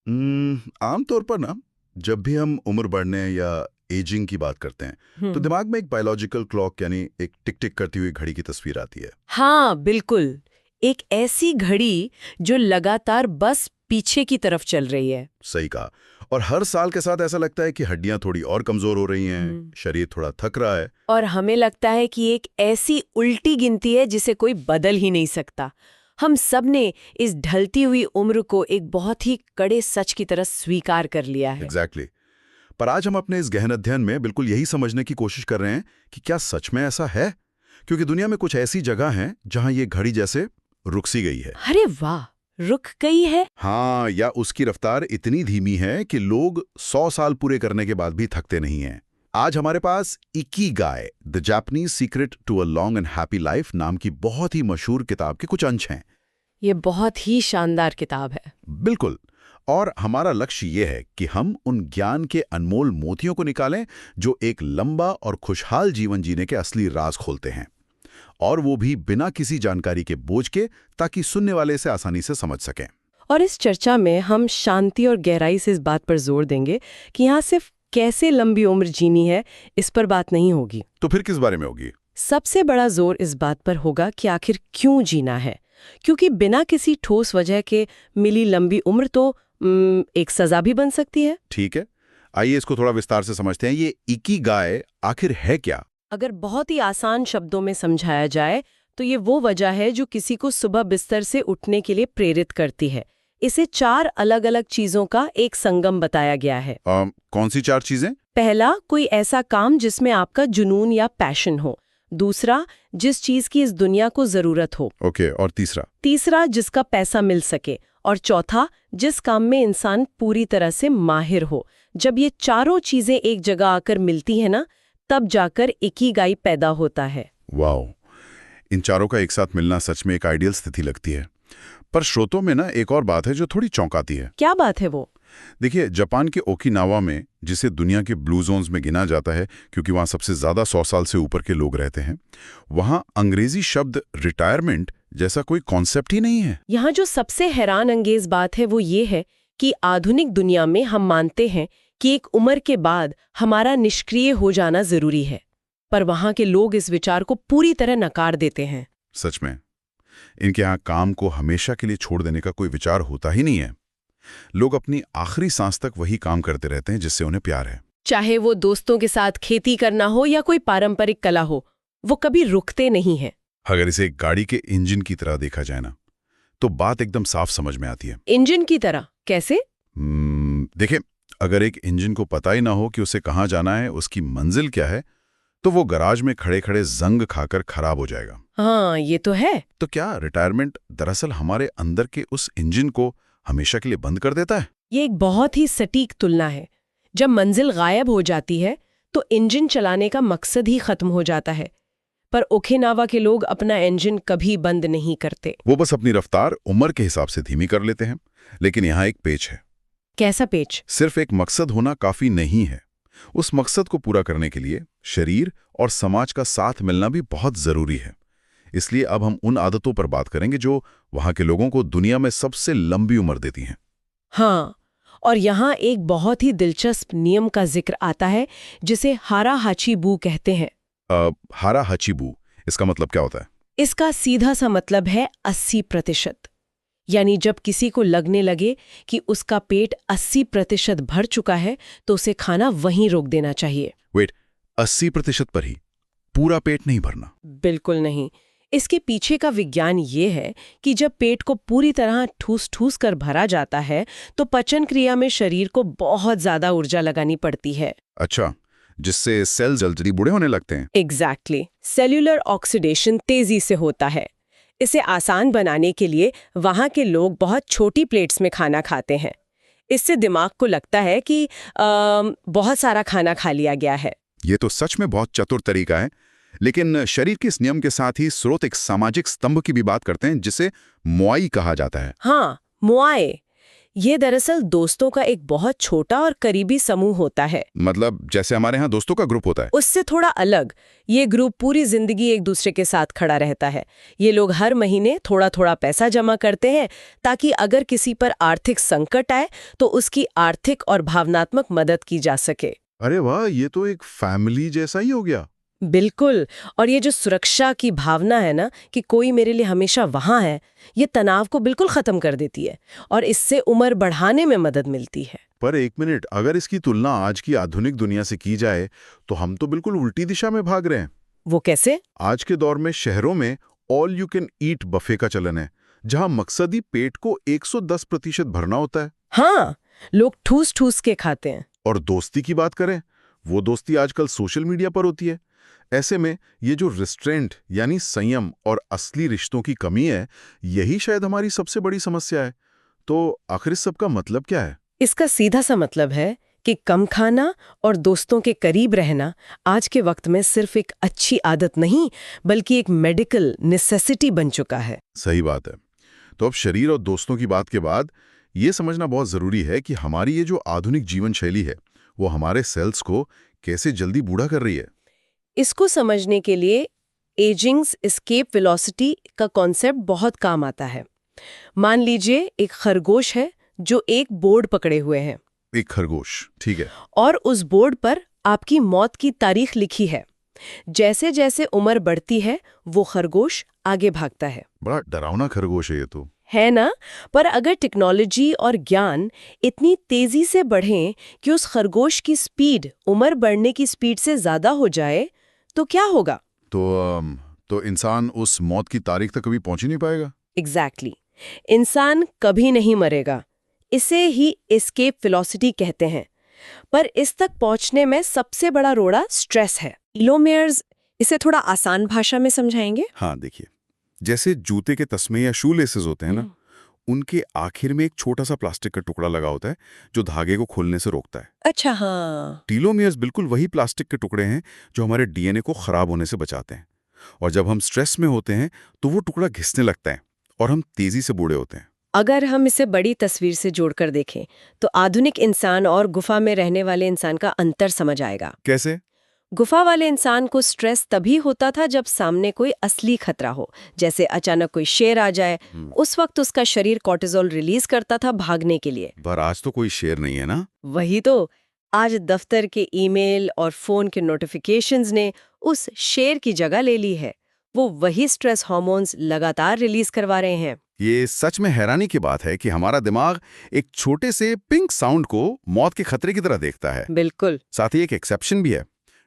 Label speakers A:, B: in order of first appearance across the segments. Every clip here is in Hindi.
A: आमतौर पर ना, जब भी हम उम्र बढ़ने या एजिंग की बात करते हैं तो
B: हम्म।
A: दिमाग में एक बायोलॉजिकल क्लॉक यानी एक टिक टिक करती हुई घड़ी की तस्वीर आती है।
B: हाँ, बिल्कुल। एक ऐसी घड़ी जो लगातार बस पीछे की तरफ चल रही है।
A: सही कहा। और हर साल के साथ ऐसा लगता है कि हड्डियां थोड़ी और कमजोर हो रही हैं,
B: हम्म।
A: शरीर थोड़ा थक रहा है।
B: और हमें लगता है कि एक ऐसी उल्टी गिनती है जिसे कोई बदल ही नहीं सकता। हम सब ने इस ढलती हुई उम्र को एक बहुत ही कड़े सच की तरह स्वीकार कर लिया है।
A: एग्जैक्टली पर आज हम अपने इस गहन अध्ययन में बिल्कुल यही समझने की कोशिश कर रहे हैं कि क्या सच में ऐसा है, क्योंकि दुनिया में कुछ ऐसी जगह हैं जहां ये घड़ी जैसे रुक सी गई है।
B: अरे वाह! रुक गई है?
A: हाँ, या उसकी रफ्तार इतनी धीमी है कि लोग 100 साल पूरे करने के बाद भी थकते नहीं हैं। आज हमारे पास Ikigai the Japanese secret to a long and happy life नाम की बहुत ही मशहूर किताब के कुछ अंश हैं।
B: ये बहुत ही शानदार किताब है।
A: बिल्कुल। और हमारा लक्ष्य ये है कि हम उन ज्ञान के अनमोल मोतियों को निकालें जो एक लंबा और खुशहाल जीवन जीने के असली राज खोलते हैं, और वो भी बिना किसी जानकारी के बोझ के, ताकि सुनने वाले इसे आसानी से समझ सकें।
B: और इस चर्चा में हम शांति और गहराई से इस बात पर जोर देंगे कि यहाँ सिर्फ कैसे लंबी उम्र जीनी है, इस पर बात नहीं होगी।
A: तो फिर किस बारे में होगी?
B: सबसे बड़ा जोर इस बात पर होगा कि आखिर क्यों जीना है, क्योंकि बिना किसी ठोस वजह के मिली लंबी उम्र तो एक सजा भी बन सकती है।
A: ठीक है, आइए इसको थोड़ा विस्तार से समझते हैं। ये इकिगाई आखिर है क्या?
B: अगर बहुत ही आसान शब्दों में समझाया जाए तो ये वो वजह है जो किसी को सुबह बिस्तर से उठने के लिए प्रेरित करती है। इसे 4 अलग-अलग चीजों का एक संगम बताया गया है।
A: कौन सी 4 चीजें?
B: पहला, कोई ऐसा काम जिसमें आपका जुनून या पैशन हो। दूसरा, जिस चीज की इस दुनिया को जरूरत हो।
A: ओके, और तीसरा?
B: तीसरा, जिसका पैसा मिल सके। और चौथा, जिस काम में इंसान पूरी तरह से माहिर हो। जब ये चारों चीजें एक जगह आकर मिलती है ना, तब जाकर इकिगाई पैदा होता है।
A: वाओ, इन चारों का एक साथ मिलना सच में एक आइडियल स्थिति लगती है। पर श्रोतों में ना एक और बात है जो थोड़ी चौंकाती है।
B: क्या बात है वो?
A: देखिए, जापान के ओकिनावा में, जिसे दुनिया के ब्लू जोन्स में गिना जाता है क्योंकि वहाँ सबसे ज़्यादा 100 साल से ऊपर के लोग रहते हैं, वहाँ अंग्रेजी शब्द रिटायरमेंट जैसा कोई कॉन्सेप्ट ही नहीं है।
B: यहाँ जो सबसे हैरान अंगेज बात है वो ये है कि आधुनिक दुनिया में हम मानते हैं कि एक उम्र के बाद हमारा निष्क्रिय हो जाना जरूरी है, पर वहाँ के लोग इस विचार को पूरी तरह नकार देते हैं।
A: सच में, इनके यहाँ काम को हमेशा के लिए छोड़ देने का कोई विचार होता ही नहीं है। लोग अपनी आखिरी सांस तक वही काम करते रहते हैं जिससे उन्हें प्यार है।
B: चाहे वो दोस्तों के साथ खेती करना हो या कोई पारंपरिक कला हो, वो कभी रुकते नहीं हैं।
A: अगर इसे एक गाड़ी के इंजन की तरह देखा जाए ना, तो बात एकदम साफ समझ में आती है।
B: इंजन की तरह कैसे?
A: देखिए, अगर एक इंजन को पता ही ना हो कि उसे कहाँ जाना है, उसकी मंजिल क्या है, तो वो गराज में खड़े खड़े जंग खाकर खराब हो जाएगा।
B: हाँ, ये तो है।
A: तो क्या रिटायरमेंट दरअसल हमारे अंदर के उस इंजन को हमेशा के लिए बंद कर देता है?
B: ये एक बहुत ही सटीक तुलना है। जब मंजिल गायब हो जाती है तो इंजन चलाने का मकसद ही खत्म हो जाता है। पर ओकिनावा के लोग अपना इंजन कभी बंद नहीं करते।
A: वो बस अपनी रफ्तार उम्र के हिसाब से धीमी कर लेते हैं। लेकिन यहाँ एक पेच है।
B: कैसा पेच?
A: सिर्फ एक मकसद होना काफी नहीं है। उस मकसद को पूरा करने के लिए शरीर और समाज का साथ मिलना भी बहुत जरूरी है। इसलिए अब हम उन आदतों पर बात करेंगे जो वहां के लोगों को दुनिया में सबसे लंबी उम्र देती हैं।
B: हाँ, और यहाँ एक बहुत ही दिलचस्प नियम का जिक्र आता है जिसे हारा हाचीबू कहते हैं।
A: हारा हाचीबू, इसका मतलब क्या होता है?
B: इसका सीधा सा मतलब है 80%। यानी जब किसी को लगने लगे कि उसका पेट 80% भर चुका है तो उसे खाना वहीं रोक देना चाहिए।
A: वेट, 80% पर ही? पूरा पेट नहीं भरना?
B: बिल्कुल नहीं। इसके पीछे का विज्ञान ये है कि जब पेट को पूरी तरह ठूस ठूस कर भरा जाता है तो पचन क्रिया में शरीर को बहुत ज्यादा ऊर्जा लगानी पड़ती है।
A: अच्छा, जिससे सेल जल्दी बूढ़े होने लगते हैं।
B: एग्जैक्टली। सेल्यूलर ऑक्सीडेशन तेजी से होता है। इसे आसान बनाने के लिए वहाँ के लोग बहुत छोटी प्लेट्स में खाना खाते हैं। इससे दिमाग को लगता है कि बहुत सारा खाना खा लिया गया है।
A: ये तो सच में बहुत चतुर तरीका है। लेकिन शरीर के इस नियम के साथ ही स्रोत एक सामाजिक स्तंभ की भी बात करते हैं जिसे मोआई कहा जाता है।
B: हाँ, मुआए। ये दरअसल दोस्तों का एक बहुत छोटा और करीबी समूह होता है।
A: मतलब जैसे हमारे यहाँ दोस्तों का ग्रुप होता है।
B: उससे थोड़ा अलग, ये ग्रुप पूरी जिंदगी एक दूसरे के साथ खड़ा रहता है। ये लोग हर महीने थोड़ा थोड़ा पैसा जमा करते हैं ताकि अगर किसी पर आर्थिक संकट आए तो उसकी आर्थिक और भावनात्मक मदद की जा सके।
A: अरे वाह, ये तो एक फैमिली जैसा ही हो गया।
B: बिल्कुल। और ये जो सुरक्षा की भावना है ना कि कोई मेरे लिए हमेशा वहां है, ये तनाव को बिल्कुल खत्म कर देती है और इससे उम्र बढ़ाने में मदद मिलती है।
A: पर एक मिनट, अगर इसकी तुलना आज की आधुनिक दुनिया से की जाए तो हम तो बिल्कुल उल्टी दिशा में भाग रहे हैं।
B: वो कैसे?
A: आज के दौर में शहरों में all you can eat buffet का चलन है, जहां मकसदी पेट को 110% भरना होता है।
B: हाँ, लोग ठूस ठूस के खाते हैं।
A: और दोस्ती की बात करें, वो दोस्ती आजकल सोशल मीडिया पर होती है। ऐसे में ये जो रिस्ट्रेंट यानी संयम और असली रिश्तों की कमी है, यही शायद हमारी सबसे बड़ी समस्या है। तो आखिर इस सब का मतलब क्या है?
B: इसका सीधा सा मतलब है कि कम खाना और दोस्तों के करीब रहना आज के वक्त में सिर्फ एक अच्छी आदत नहीं, बल्कि एक मेडिकल नेसेसिटी बन चुका है।
A: सही बात है। तो अब शरीर और दोस्तों की बात के बाद ये समझना बहुत ज़रूरी है कि हमारी ये जो आधुनिक जीवन शैली है, वो हमारे सेल्स को कैसे जल्दी बूढ़ा कर रही है।
B: इसको समझने के लिए एजिंग्स एस्केप वेलोसिटी का कॉन्सेप्ट बहुत काम आता है। मान लीजिए एक खरगोश है जो एक बोर्ड पकड़े हुए है
A: एक खरगोश, ठीक है।
B: और उस बोर्ड पर आपकी मौत की तारीख लिखी है। जैसे जैसे उम्र बढ़ती है वो खरगोश आगे भागता है।
A: बड़ा डरावना खरगोश है ये तो।
B: है ना? पर अगर टेक्नोलॉजी और ज्ञान इतनी तेजी से बढ़ें कि उस खरगोश की स्पीड उम्र बढ़ने की स्पीड से ज्यादा हो जाए तो क्या होगा?
A: तो इंसान उस मौत की तारीख तक कभी पहुंच ही नहीं पाएगा।
B: एग्जैक्टली। इंसान कभी नहीं मरेगा। इसे ही एस्केप वेलोसिटी कहते हैं। पर इस तक पहुंचने में सबसे बड़ा रोड़ा स्ट्रेस है। टेलोमेयर्स, इसे थोड़ा आसान भाषा में समझाएंगे?
A: हाँ, देखिए, जैसे जूते के तस्मे या शू लेसेस होते हैं ना, उनके आखिर में एक छोटा सा प्लास्टिक का टुकड़ा लगा होता है जो धागे को खोलने से रोकता है।
B: अच्छा, हाँ।
A: टीलोमियर्स बिल्कुल वही प्लास्टिक के टुकड़े हैं जो हमारे डीएनए को खराब होने से बचाते हैं। और जब हम स्ट्रेस में होते हैं तो वो टुकड़ा घिसने लगता है और हम तेजी से बूढ़े होते हैं।
B: अगर हम इसे बड़ी तस्वीर से जोड़कर देखें तो आधुनिक इंसान और गुफा में रहने वाले इंसान का अंतर समझ आएगा।
A: कैसे?
B: गुफा वाले इंसान को स्ट्रेस तभी होता था जब सामने कोई असली खतरा हो, जैसे अचानक कोई शेर आ जाए। उस वक्त उसका शरीर कॉर्टिसोल रिलीज करता था भागने के लिए।
A: पर आज तो कोई शेर नहीं है ना।
B: वही तो, आज दफ्तर के ईमेल और फोन के नोटिफिकेशंस ने उस शेर की जगह ले ली है। वो वही स्ट्रेस हार्मोन्स लगातार रिलीज करवा रहे हैं।
A: ये सच में हैरानी की बात है कि हमारा दिमाग एक छोटे से पिंक साउंड को मौत के खतरे की तरह देखता है।
B: बिल्कुल।
A: साथ ही एक एक्सेप्शन भी है।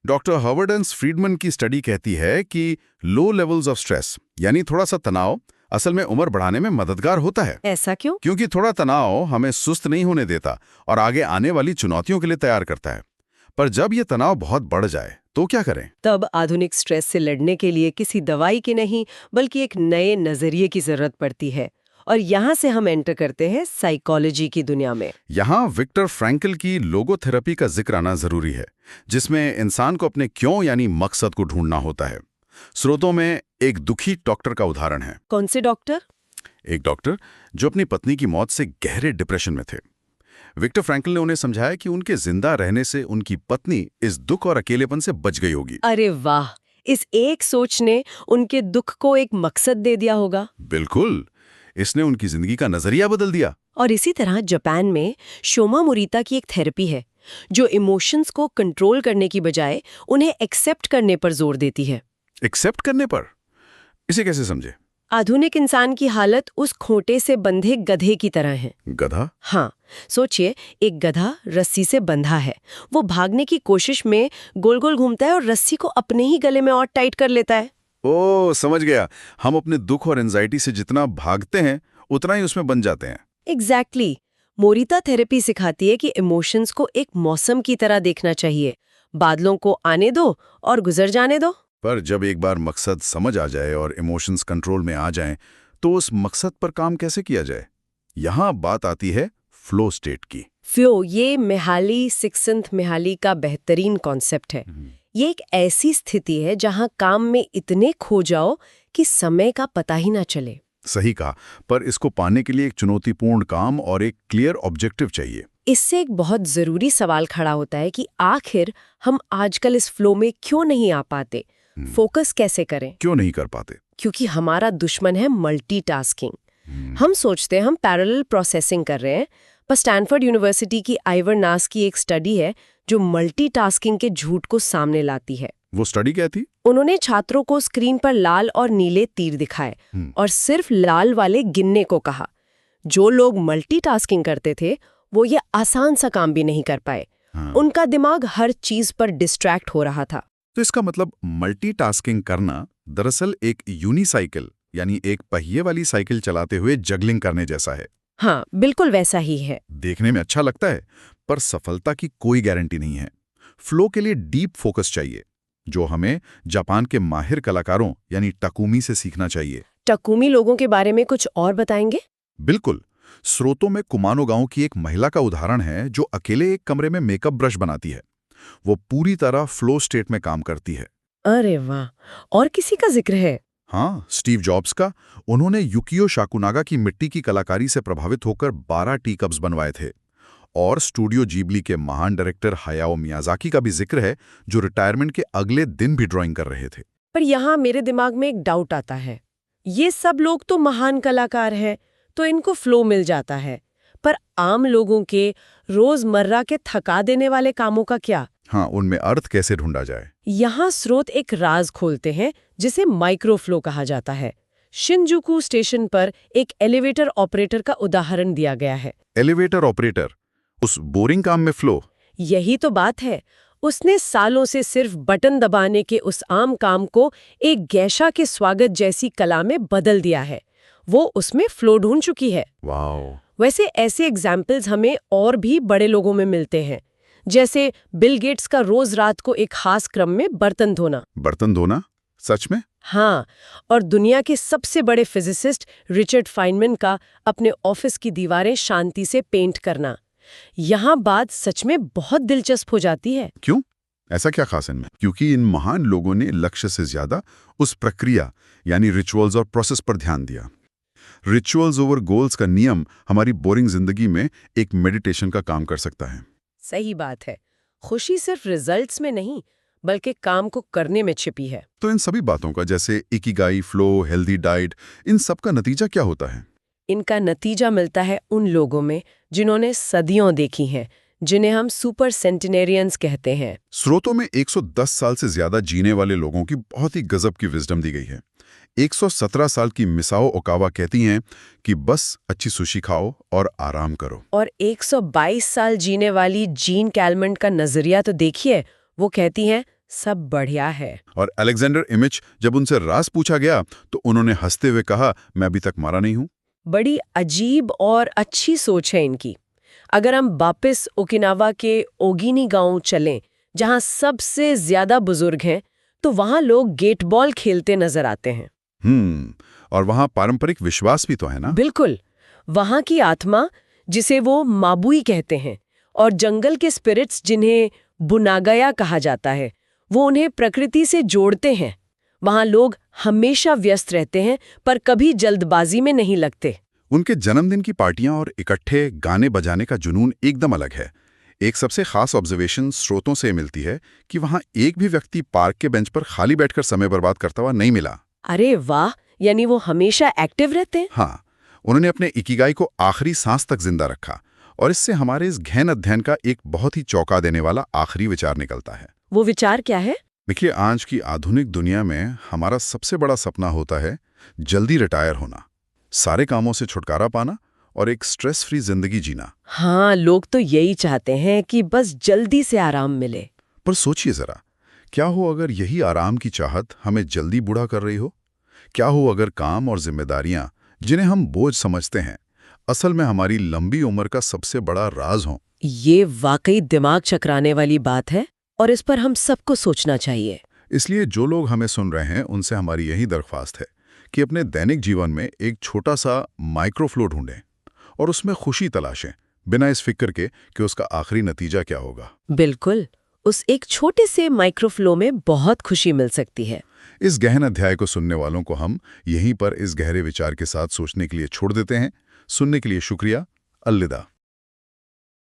A: डॉक्टर हवर्डन्स फ्रीडमन की स्टडी कहती है कि लो लेवल्स ऑफ स्ट्रेस यानी थोड़ा सा तनाव असल में उम्र बढ़ाने में मददगार होता है।
B: ऐसा क्यों?
A: क्योंकि थोड़ा तनाव हमें सुस्त नहीं होने देता और आगे आने वाली चुनौतियों के लिए तैयार करता है। पर जब ये तनाव बहुत बढ़ जाए तो क्या करें?
B: तब आधुनिक स्ट्रेस से लड़ने के लिए किसी दवाई की नहीं, बल्कि एक नए नजरिए की जरूरत पड़ती है। और यहाँ से हम एंटर करते हैं साइकोलॉजी की दुनिया में।
A: यहाँ विक्टर फ्रैंकल की लोगोथेरेपी का जिक्र आना जरूरी है, जिसमें इंसान को अपने क्यों यानी मकसद को ढूंढना होता है। स्रोतों में एक दुखी डॉक्टर का उदाहरण है।
B: कौन से डॉक्टर?
A: एक डॉक्टर जो अपनी पत्नी की मौत से गहरे डिप्रेशन में थे। विक्टर फ्रैंकल ने उन्हें समझाया कि उनके जिंदा रहने से उनकी पत्नी इस दुख और अकेलेपन से बच गई होगी।
B: अरे वाह, इस एक सोच ने उनके दुख को एक मकसद दे दिया होगा।
A: बिल्कुल, इसने उनकी जिंदगी का नजरिया बदल दिया।
B: और इसी तरह जापान में शोमा मुरीता की एक थेरेपी है जो इमोशंस को कंट्रोल करने की बजाय उन्हें एक्सेप्ट करने पर जोर देती है।
A: एक्सेप्ट करने पर? इसे कैसे समझे?
B: आधुनिक इंसान की हालत उस खोटे से बंधे गधे की तरह है।
A: गधा?
B: हाँ, सोचिए, एक गधा रस्सी से बंधा है। वो भागने की कोशिश में गोल गोल घूमता है और रस्सी को अपने ही गले में और टाइट कर लेता है।
A: ओह, समझ गया। हम अपने दुख और एंजाइटी से जितना भागते हैं उतना ही उसमें बन जाते हैं।
B: एग्जैक्टली। मोरिता थेरेपी सिखाती है कि इमोशंस को एक मौसम की तरह देखना चाहिए। बादलों को आने दो और गुजर जाने दो।
A: पर जब एक बार मकसद समझ आ जाए और इमोशंस कंट्रोल में आ जाएं, तो उस मकसद पर काम कैसे किया जाए? यहाँ बात आती है फ्लो स्टेट की।
B: फ्लो, ये मिहाली सिक्संथ का बेहतरीन कॉन्सेप्ट है। ये एक ऐसी स्थिति है जहां काम में इतने खो जाओ कि समय का पता ही ना चले।
A: सही कहा, पर इसको पाने के लिए एक चुनौतीपूर्ण काम और एक क्लियर ऑब्जेक्टिव चाहिए।
B: इससे एक बहुत जरूरी सवाल खड़ा होता है कि आखिर हम आजकल इस फ्लो में क्यों नहीं आ पाते, फोकस कैसे करें?
A: क्यों नहीं कर पाते?
B: क्योंकि हमारा दुश्मन है मल्टीटास्किंग। हम सोचते हैं हम पैरेलल प्रोसेसिंग कर रहे हैं, पर स्टैनफोर्ड यूनिवर्सिटी की आइवर नास की एक स्टडी है जो मल्टीटास्किंग के झूठ को सामने लाती है।
A: वो स्टडी क्या थी?
B: उन्होंने छात्रों को स्क्रीन पर लाल और नीले तीर दिखाए और सिर्फ लाल वाले गिनने को कहा। जो लोग मल्टीटास्किंग करते थे वो ये आसान सा काम भी नहीं कर पाए। उनका दिमाग हर चीज पर डिस्ट्रैक्ट हो रहा था।
A: तो इसका मतलब मल्टीटास्किंग करना दरअसल एक यूनिसाइकिल यानी एक पहिए वाली साइकिल चलाते हुए जगलिंग करने जैसा है।
B: हाँ, बिल्कुल वैसा ही है।
A: देखने में अच्छा लगता है, पर सफलता की कोई गारंटी नहीं है। फ्लो के लिए डीप फोकस चाहिए, जो हमें जापान के माहिर कलाकारों यानी टकुमी से सीखना चाहिए।
B: टकुमी लोगों के बारे में कुछ और बताएंगे?
A: बिल्कुल। स्रोतों में कुमानो गांव की एक महिला का उदाहरण है जो अकेले एक कमरे में मेकअप ब्रश बनाती है। वो पूरी तरह फ्लो स्टेट में काम करती है।
B: अरे वाह! और किसी का जिक्र है?
A: हाँ, स्टीव जॉब्स का। उन्होंने युकियो शाकुनागा की मिट्टी की कलाकारी से प्रभावित होकर 12 टी कप्स बनवाए थे। और स्टूडियो जीबली के महान डायरेक्टर हायाओ मियाजाकी का भी जिक्र है, जो रिटायरमेंट के अगले दिन भी ड्राइंग कर रहे थे।
B: पर यहाँ मेरे दिमाग में एक डाउट आता है। ये सब लोग तो महान कलाकार हैं, तो इनको फ्लो मिल जाता है, पर आम लोगों के रोजमर्रा के थका देने वाले कामों का क्या?
A: हाँ, उनमें अर्थ कैसे ढूंढा जाए?
B: यहाँ स्रोत एक राज खोलते हैं जिसे माइक्रोफ्लो कहा जाता है। शिनजुकू स्टेशन पर एक एलिवेटर ऑपरेटर का उदाहरण दिया गया है।
A: एलिवेटर ऑपरेटर, उस बोरिंग काम में फ्लो?
B: यही तो बात है। उसने सालों से सिर्फ बटन दबाने के उस आम काम को एक गेशा के स्वागत जैसी कला में बदल दिया है। वो उसमें फ्लो ढूंढ चुकी है।
A: वाओ!
B: वैसे ऐसे एग्जाम्पल्स हमें और भी बड़े लोगों में मिलते हैं, जैसे बिल गेट्स का रोज रात को एक खास क्रम में बर्तन धोना।
A: बर्तन धोना? सच में?
B: हाँ, और दुनिया के सबसे बड़े फिजिसिस्ट रिचर्ड फाइनमैन का अपने ऑफिस की दीवारें शांति से पेंट करना। यहाँ बात सच में बहुत दिलचस्प हो जाती है।
A: क्यों? ऐसा क्या खास इनमें? क्योंकि इन महान लोगों ने लक्ष्य से ज्यादा उस प्रक्रिया यानी रिचुअल्स और प्रोसेस पर ध्यान दिया। रिचुअल्स ओवर गोल्स का नियम हमारी बोरिंग जिंदगी में एक मेडिटेशन का काम कर सकता है।
B: सही बात है। खुशी सिर्फ रिजल्ट्स में नहीं, बल्कि काम को करने में छिपी है।
A: तो इन सभी बातों का, जैसे इकिगाई, फ्लो, हेल्दी डाइट, इन सब का नतीजा क्या होता है?
B: इनका नतीजा मिलता है उन लोगों में जिन्होंने सदियों देखी हैं, जिन्हें हम सुपर सेंटिनेरियंस कहते हैं।
A: स्रोतों में 110 साल से ज्यादा जीने वाले लोगों की बहुत ही गजब की विजडम दी गई है। 117 साल की मिसाओ ओकावा कहती हैं कि बस अच्छी सुशी खाओ और आराम करो।
B: और 122 साल जीने वाली जीन कैलमेंट का नजरिया तो देखिए। वो कहती हैं सब बढ़िया है।
A: और अलेक्जेंडर इमिच, जब उनसे राज पूछा गया तो उन्होंने हंसते हुए कहा, मैं अभी तक मारा नहीं हूं।
B: बड़ी अजीब और अच्छी सोच है इनकी। अगर हम वापस ओकिनावा के ओगिनी गांव चलें, जहां सबसे ज्यादा बुजुर्ग हैं, तो वहां लोग गेट बॉल खेलते नजर आते हैं।
A: और वहां पारंपरिक विश्वास भी तो है ना?
B: बिल्कुल। वहां की आत्मा, जिसे वो माबुई कहते हैं, और जंगल के स्पिरिट्स, जिन्हें बुनागया कहा जाता है, वो उन्हें प्रकृति से जोड़ते हैं। वहां लोग हमेशा व्यस्त रहते हैं, पर कभी जल्दबाजी में नहीं लगते।
A: उनके जन्मदिन की पार्टियां और इकट्ठे गाने बजाने का जुनून एकदम अलग है। एक सबसे खास ऑब्जर्वेशन स्रोतों से मिलती है कि वहां एक भी व्यक्ति पार्क के बेंच पर खाली बैठकर समय बर्बाद करता हुआ नहीं मिला।
B: अरे वाह! यानी वो हमेशा एक्टिव रहते हैं।
A: हाँ, उन्होंने अपने इकिगाई को आखिरी सांस तक जिंदा रखा, और इससे हमारे इस गहन अध्ययन का एक बहुत ही चौंका देने वाला आखिरी विचार निकलता है।
B: वो विचार क्या है?
A: देखिए, आज की आधुनिक दुनिया में हमारा सबसे बड़ा सपना होता है जल्दी रिटायर होना, सारे कामों से छुटकारा पाना और एक स्ट्रेस फ्री जिंदगी जीना।
B: हाँ, लोग तो यही चाहते हैं कि बस जल्दी से आराम मिले।
A: पर सोचिए जरा, क्या हो अगर यही आराम की चाहत हमें जल्दी बूढ़ा कर रही हो? क्या हो अगर काम और जिम्मेदारियां, जिन्हें हम बोझ समझते हैं, असल में हमारी लंबी उम्र का सबसे बड़ा राज हों?
B: ये वाकई दिमाग चकराने वाली बात है, और इस पर हम सबको सोचना चाहिए।
A: इसलिए जो लोग हमें सुन रहे हैं, उनसे हमारी यही दरख्वास्त है कि अपने दैनिक जीवन में एक छोटा सा माइक्रोफ्लो ढूंढें और उसमें खुशी तलाशें, बिना इस फिक्र के कि उसका आखिरी नतीजा क्या होगा।
B: बिल्कुल। उस एक छोटे से माइक्रोफ्लो में बहुत खुशी मिल सकती है।
A: इस गहन अध्याय को सुनने वालों को हम यहीं पर इस गहरे विचार के साथ सोचने के लिए छोड़ देते हैं। सुनने के लिए शुक्रिया। अलविदा।